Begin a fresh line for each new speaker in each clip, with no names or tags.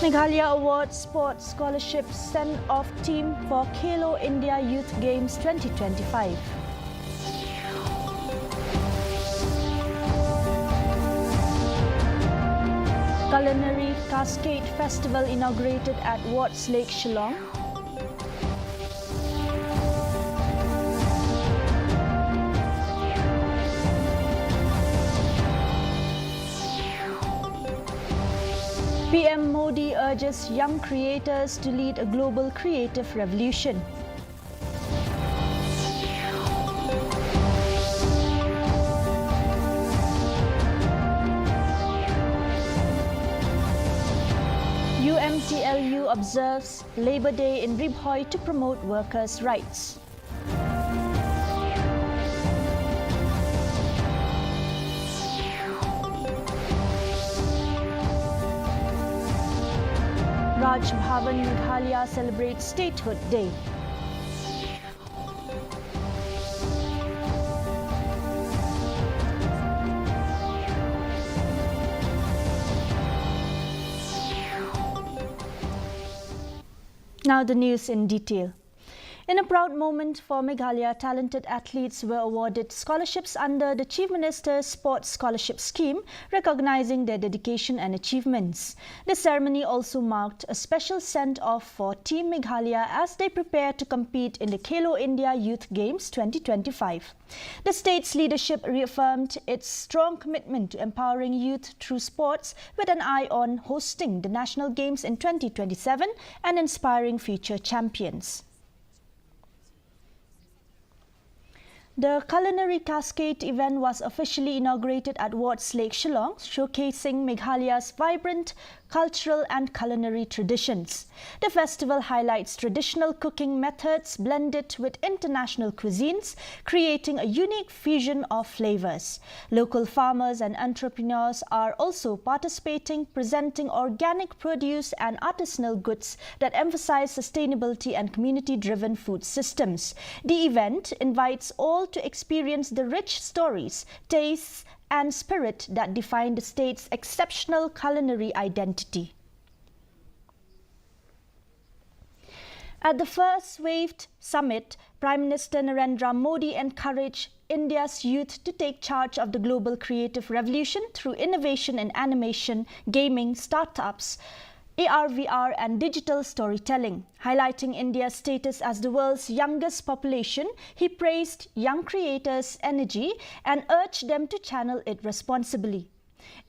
Meghalaya awards sports scholarship send-off team for Khelo India Youth Games 2025. Culinary Cascade Festival inaugurated at Wazi Lake, Shillong. PM Modi urges young creators to lead a global creative revolution. UMTLU observes Labour Day in Ribhoi to promote workers' rights. Raj Bhavan, Meghalaya celebrates Statehood Day. Now the news in detail. In a proud moment for Meghalaya, talented athletes were awarded scholarships under the Chief Minister's Sports Scholarship Scheme, recognizing their dedication and achievements. The ceremony also marked a special send-off for Team Meghalaya as they prepare to compete in the Khelo India Youth Games 2025. The state's leadership reaffirmed its strong commitment to empowering youth through sports with an eye on hosting the National Games in 2027 and inspiring future champions. The Culinary Cascade event was officially inaugurated at Wazi Lake, Shillong, showcasing Meghalaya's vibrant cultural and culinary traditions. The festival highlights traditional cooking methods blended with international cuisines, creating a unique fusion of flavors. Local farmers and entrepreneurs are also participating, presenting organic produce and artisanal goods that emphasize sustainability and community-driven food systems. The event invites all to experience the rich stories, tastes, and spirit that define the state's exceptional culinary identity. At the first Wazi Summit, Prime Minister Narendra Modi encouraged India's youth to take charge of the global creative revolution through innovation in animation, gaming, startups, AR/VR and digital storytelling. Highlighting India's status as the world's youngest population, he praised young creators' energy and urged them to channel it responsibly.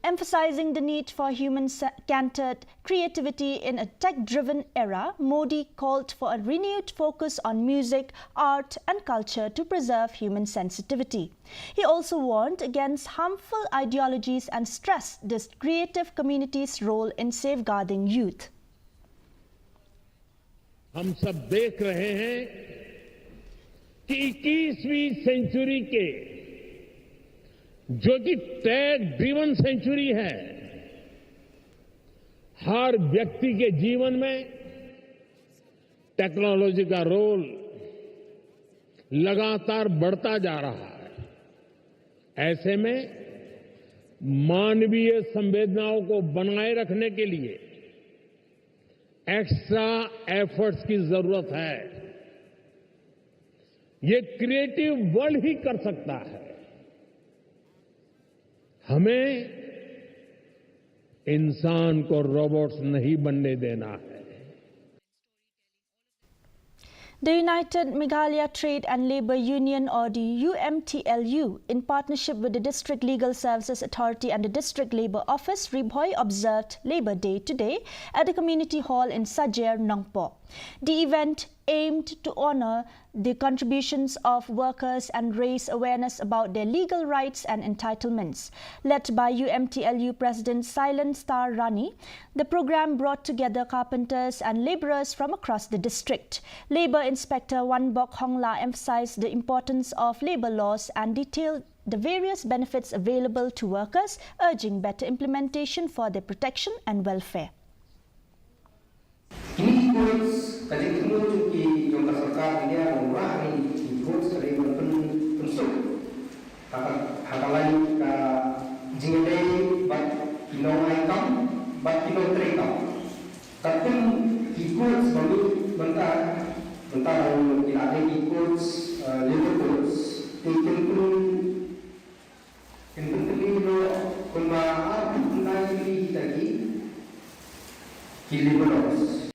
Emphasizing the need for human-centered creativity in a tech-driven era, Modi called for a renewed focus on music, art and culture to preserve human sensitivity. He also warned against harmful ideologies and stressed the creative community's role in safeguarding youth.
हम सब देख रहे हैं कि 21वीं century के जो कि टेक ड्रिवन सेंचुरी है, हर व्यक्ति के जीवन में टेक्नोलॉजी का रोल लगातार बढ़ता जा रहा है। ऐसे में मानवीय संवेदनाओं को बनाए रखने के लिए एक्स्ट्रा एफर्ट्स की जरूरत है। ये क्रिएटिव वर्ल्ड ही कर सकता है। हमें इंसान को रोबोट्स नहीं बनने देना है।
The United Meghalaya Trade and Labour Union, or the UMTLU, in partnership with the District Legal Services Authority and the District Labour Office, Ribhoi, observed Labour Day today at the Community Hall in Sajer, Nongpo. The event aimed to honour the contributions of workers and raise awareness about their legal rights and entitlements. Led by UMTLU President Sailan Star Rani, the program brought together carpenters and labourers from across the district. Labour Inspector Wanbok Hongla emphasised the importance of labour laws and detailed the various benefits available to workers, urging better implementation for their protection and welfare.
Ini tools kadang tunggu ki jangka serkar India murah ini tools dari pensuk hal lain ka jingdei bat kilo income bat kilo trade Tapi ikut sebagai bentar tidak ada ikut Liverpool taken pun pemaaf lagi Liverpool.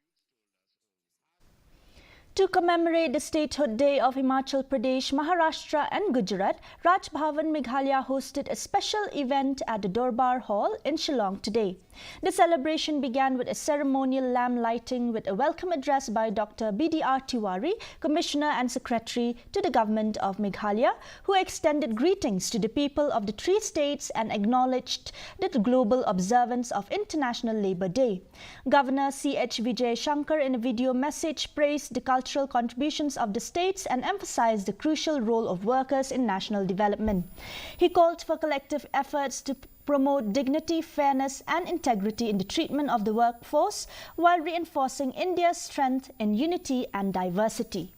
To commemorate the Statehood Day of Himachal Pradesh, Maharashtra and Gujarat, Raj Bhavan Meghalaya hosted a special event at the Dorbar Hall in Shillong today. The celebration began with a ceremonial lamp lighting with a welcome address by Dr. BDR Tiwari, Commissioner and Secretary to the Government of Meghalaya, who extended greetings to the people of the three states and acknowledged the global observance of International Labour Day. Governor C.H. Vijay Shankar in a video message praised the cultural contributions of the states and emphasized the crucial role of workers in national development. He called for collective efforts to promote dignity, fairness and integrity in the treatment of the workforce while reinforcing India's strength in unity and diversity.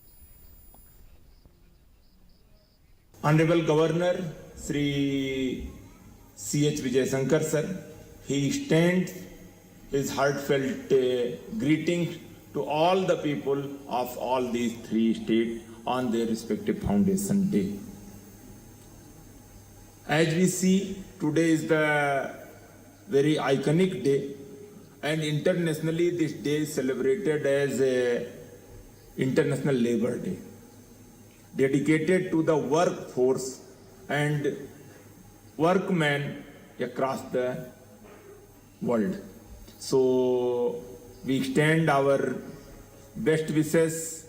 Honorable Governor Sri C.H. Vijay Shankar sir, he extends his heartfelt greeting to all the people of all these three states on their respective foundation day. As we see, today is the very iconic day, and internationally this day is celebrated as a International Labour Day, dedicated to the workforce and workmen across the world. So we extend our best wishes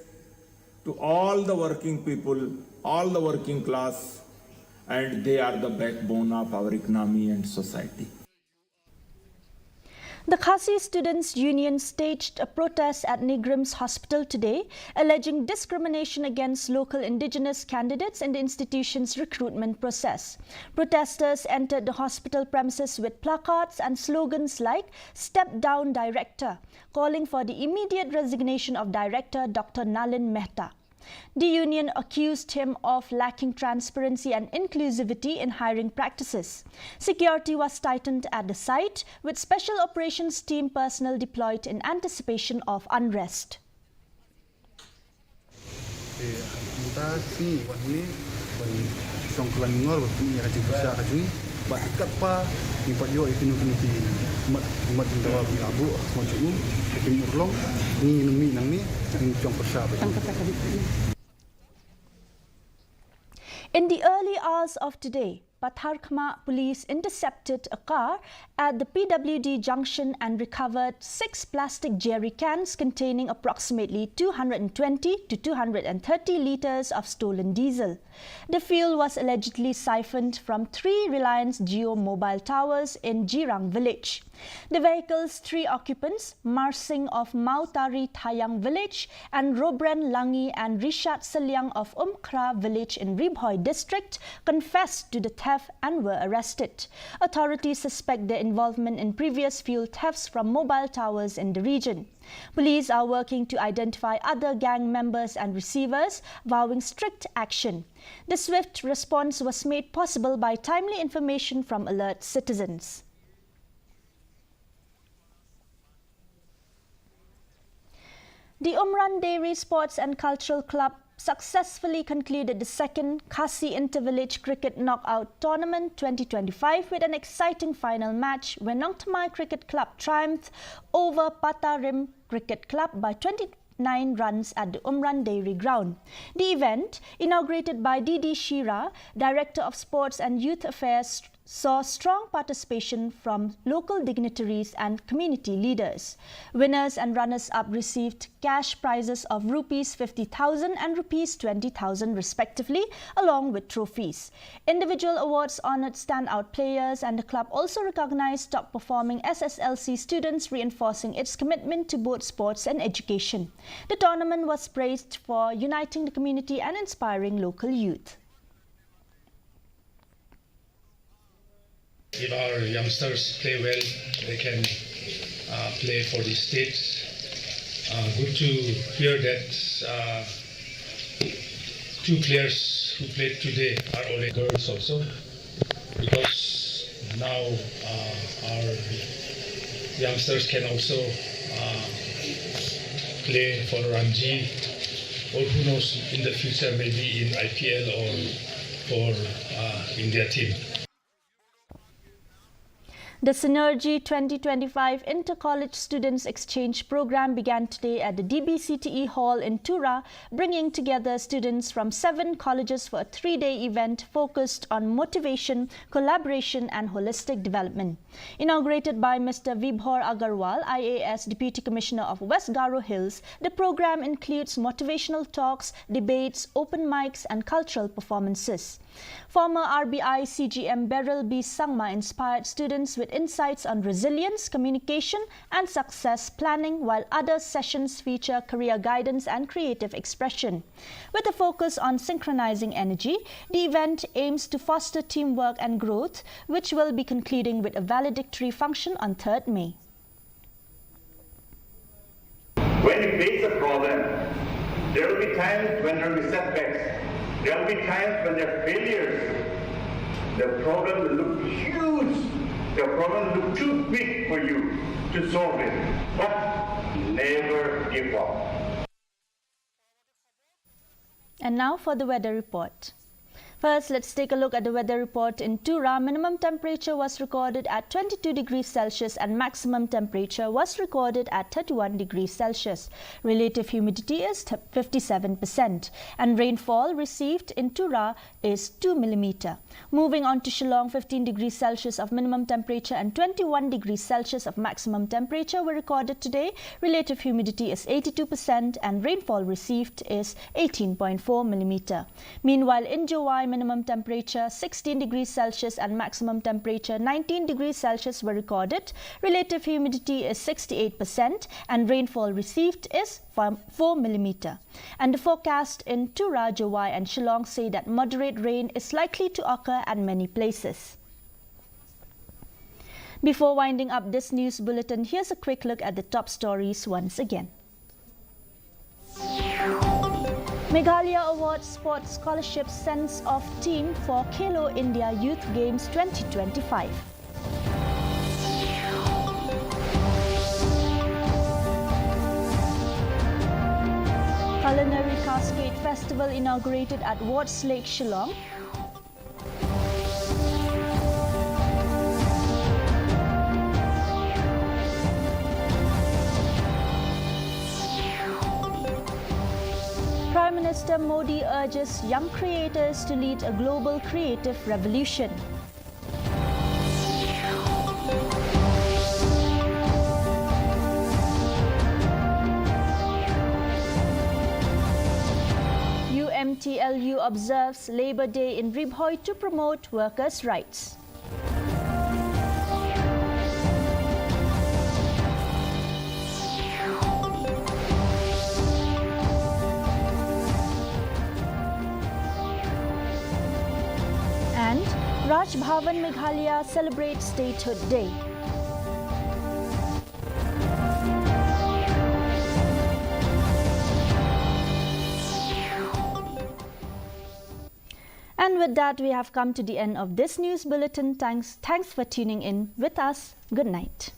to all the working people, all the working class, and they are the backbone of our economy and society.
The Khasi Students' Union staged a protest at Negrim's hospital today, alleging discrimination against local indigenous candidates in the institution's recruitment process. Protesters entered the hospital premises with placards and slogans like "Step Down Director," calling for the immediate resignation of Director Dr. Nalin Mehta. The union accused him of lacking transparency and inclusivity in hiring practices. Security was tightened at the site, with special operations team personnel deployed in anticipation of unrest. In the early hours of today, Patharkhama police intercepted a car at the PWD junction and recovered 6 plastic jerry cans containing approximately 220 to 230 litres of stolen diesel. The fuel was allegedly siphoned from 3 Reliance Jio mobile towers in Jirang village. The vehicle's 3 occupants, Mar Singh of Mautari Thayang village and Robren Langi and Rishat Selyang of Umkhra village in Ribhoi district, confessed to the theft and were arrested. Authorities suspect their involvement in previous fuel thefts from mobile towers in the region. Police are working to identify other gang members and receivers, vowing strict action. The swift response was made possible by timely information from alert citizens. The Umran Dairy Sports and Cultural Club successfully concluded the second Khasi Intervillage Cricket Knockout Tournament 2025 with an exciting final match where Nongthamai Cricket Club triumphed over Patarim Cricket Club by 29 runs at the Umran Dairy Ground. The event, inaugurated by D.D. Shira, Director of Sports and Youth Affairs, saw strong participation from local dignitaries and community leaders. Winners and runners-up received cash prizes of Rs 50,000 and Rs 20,000 respectively, along with trophies. Individual awards honored standout players, and the club also recognized top-performing SSLC students, reinforcing its commitment to both sports and education. The tournament was praised for uniting the community and inspiring local youth.
If our youngsters play well, they can play for the state. Good to hear that 2 players who played today are only girls also, because now our youngsters can also play for Ranji, or who knows, in the future maybe in IPL or for India team.
The Synergy 2025 Inter-College Students Exchange Program began today at the DBCTE Hall in Tura, bringing together students from 7 colleges for a 3-day event focused on motivation, collaboration and holistic development. Inaugurated by Mr. Vibhor Agarwal, IAS Deputy Commissioner of West Garo Hills, the program includes motivational talks, debates, open mics and cultural performances. Former RBI CGM Beryl B. Sangma inspired students with insights on resilience, communication and success planning, while other sessions feature career guidance and creative expression. With a focus on synchronizing energy, the event aims to foster teamwork and growth, which will be concluding with a valedictory function on 3rd May.
When you face a problem, there will be times when there will be setbacks. There will be times when there are failures. The problem will look huge. The problem will look too big for you to solve it. But never give up.
And now for the weather report. First, let's take a look at the weather report in Tura. Minimum temperature was recorded at 22 degrees Celsius and maximum temperature was recorded at 31 degrees Celsius. Relative humidity is 57% and rainfall received in Tura is 2 mm. Moving on to Shillong, 15 degrees Celsius of minimum temperature and 21 degrees Celsius of maximum temperature were recorded today. Relative humidity is 82% and rainfall received is 18.4 mm. Meanwhile, in Jowai, minimum temperature 16 degrees Celsius and maximum temperature 19 degrees Celsius were recorded. Relative humidity is 68% and rainfall received is 4 mm. And the forecast in Tura, Jowai and Shillong say that moderate rain is likely to occur at many places. Before winding up this news bulletin, here's a quick look at the top stories once again. Meghalaya awards Sports Scholarship Sense-Off Team for Khelo India Youth Games 2025. Culinary Cascade Festival inaugurated at Wards Lake, Shillong. Prime Minister Modi urges young creators to lead a global creative revolution. UMTLU observes Labour Day in Ribhoi to promote workers' rights. And Raj Bhavan Meghalaya celebrates Statehood Day. And with that, we have come to the end of this news bulletin. Thanks for tuning in with us. Good night.